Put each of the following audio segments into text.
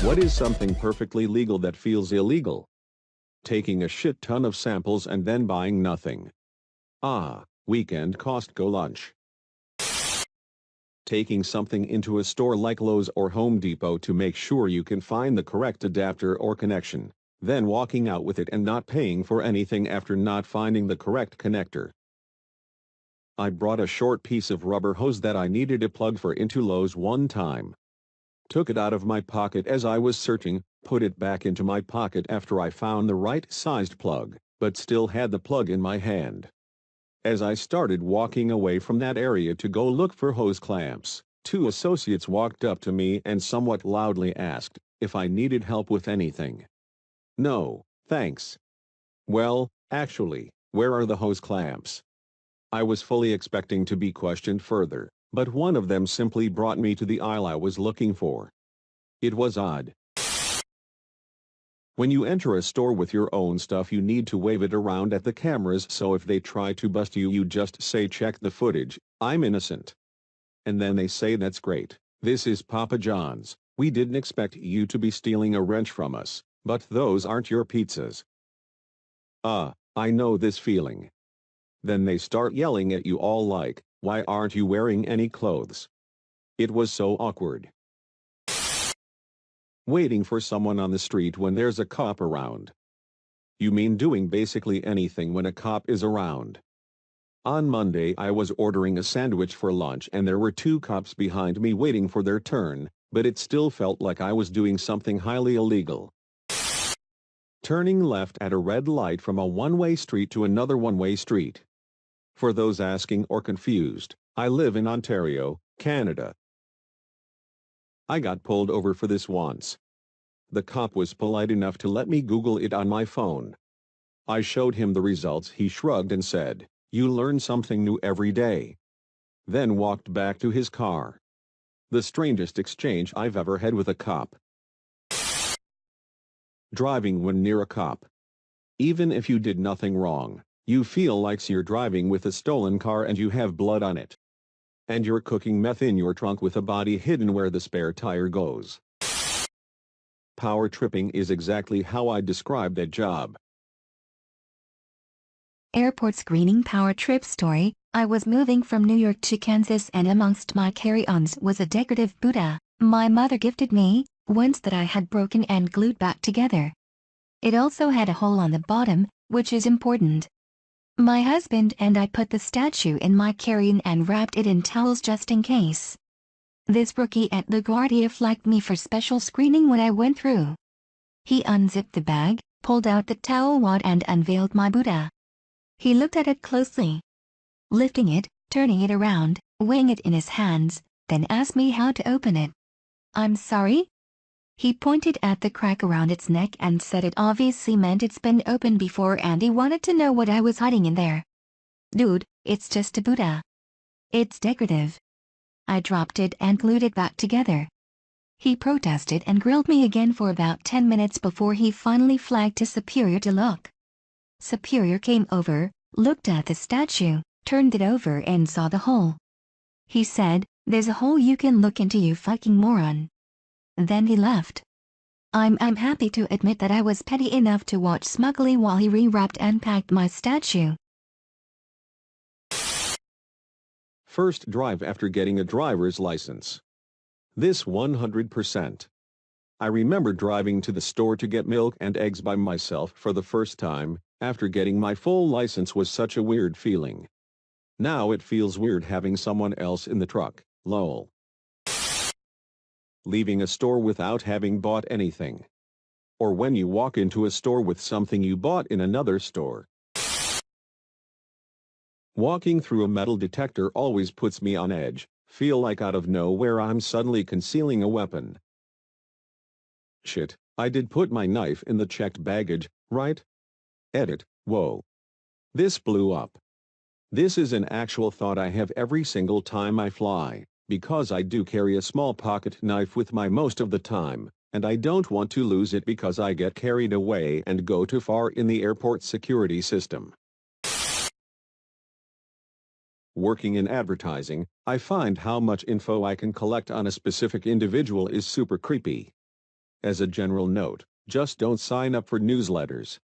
What is something perfectly legal that feels illegal? Taking a shit ton of samples and then buying nothing. Ah, weekend Costco lunch. Taking something into a store like Lowe's or Home Depot to make sure you can find the correct adapter or connection, then walking out with it and not paying for anything after not finding the correct connector. I brought a short piece of rubber hose that I needed a plug for into Lowe's one time. Took it out of my pocket as I was searching, put it back into my pocket after I found the right-sized plug, but still had the plug in my hand. As I started walking away from that area to go look for hose clamps, two associates walked up to me and somewhat loudly asked if I needed help with anything. No, thanks. Well, actually, where are the hose clamps? I was fully expecting to be questioned further, but one of them simply brought me to the aisle I was looking for. It was odd. When you enter a store with your own stuff, you need to wave it around at the cameras, so if they try to bust you, you just say, "Check the footage, I'm innocent." And then they say, "That's great. This is Papa John's. We didn't expect you to be stealing a wrench from us, but those aren't your pizzas." I know this feeling. Then they start yelling at you all like, "Why aren't you wearing any clothes?" It was so awkward. Waiting for someone on the street when there's a cop around. You mean doing basically anything when a cop is around. On Monday I was ordering a sandwich for lunch and there were two cops behind me waiting for their turn, but it still felt like I was doing something highly illegal. Turning left at a red light from a one-way street to another one-way street. For those asking or confused, I live in Ontario, Canada. I got pulled over for this once. The cop was polite enough to let me Google it on my phone. I showed him the results. He shrugged and said, "You learn something new every day." Then walked back to his car. The strangest exchange I've ever had with a cop. Driving when near a cop. Even if you did nothing wrong, you feel like you're driving with a stolen car and you have blood on it. And you're cooking meth in your trunk with a body hidden where the spare tire goes. Power tripping is exactly how I describe that job. Airport screening power trip story. I was moving from New York to Kansas and amongst my carry-ons was a decorative Buddha my mother gifted me once that I had broken and glued back together. It also had a hole on the bottom, which is important. My husband and I put the statue in my carry-on and wrapped it in towels just in case. This rookie at LaGuardia flagged me for special screening when I went through. He unzipped the bag, pulled out the towel wad and unveiled my Buddha. He looked at it closely, lifting it, turning it around, weighing it in his hands, then asked me how to open it. "I'm sorry?" He pointed at the crack around its neck and said it obviously meant it's been opened before and he wanted to know what I was hiding in there. "Dude, it's just a Buddha. It's decorative." I dropped it and glued it back together. He protested and grilled me again for about 10 minutes before he finally flagged to Superior to look. Superior came over, looked at the statue, turned it over and saw the hole. He said, "There's a hole you can look into, you fucking moron." Then he left. I'm happy to admit that I was petty enough to watch smugly while he rewrapped and packed my statue. First drive after getting a driver's license. This 100%. I remember driving to the store to get milk and eggs by myself for the first time. After getting my full license was such a weird feeling. Now it feels weird having someone else in the truck, lol. Leaving a store without having bought anything. Or when you walk into a store with something you bought in another store. Walking through a metal detector always puts me on edge. Feel like out of nowhere I'm suddenly concealing a weapon. Shit, I did put my knife in the checked baggage, right? Edit, whoa. This blew up. This is an actual thought I have every single time I fly, because I do carry a small pocket knife with me most of the time, and I don't want to lose it because I get carried away and go too far in the airport security system. Working in advertising, I find how much info I can collect on a specific individual is super creepy. As a general note, just don't sign up for newsletters.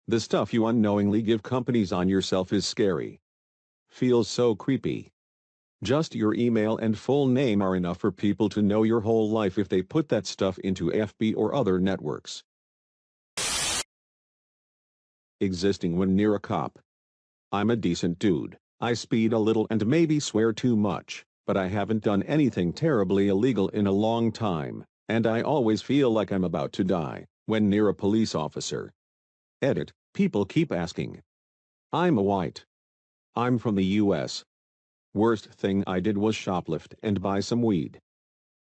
The stuff you unknowingly give companies on yourself is scary. Feels so creepy. Just your email and full name are enough for people to know your whole life if they put that stuff into FB or other networks. Existing when near a cop. I'm a decent dude. I speed a little and maybe swear too much, but I haven't done anything terribly illegal in a long time, and I always feel like I'm about to die when near a police officer. Edit. People keep asking. I'm a white. I'm from the US. Worst thing I did was shoplift and buy some weed.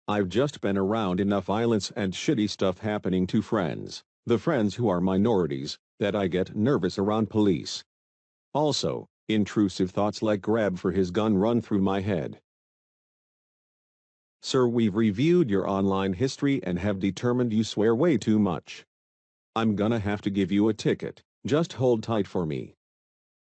I've just been around enough violence and shitty stuff happening to friends, the friends who are minorities, that I get nervous around police. Also, intrusive thoughts like grab for his gun run through my head. Sir, we've reviewed your online history and have determined you swear way too much. I'm gonna have to give you a ticket. Just hold tight for me.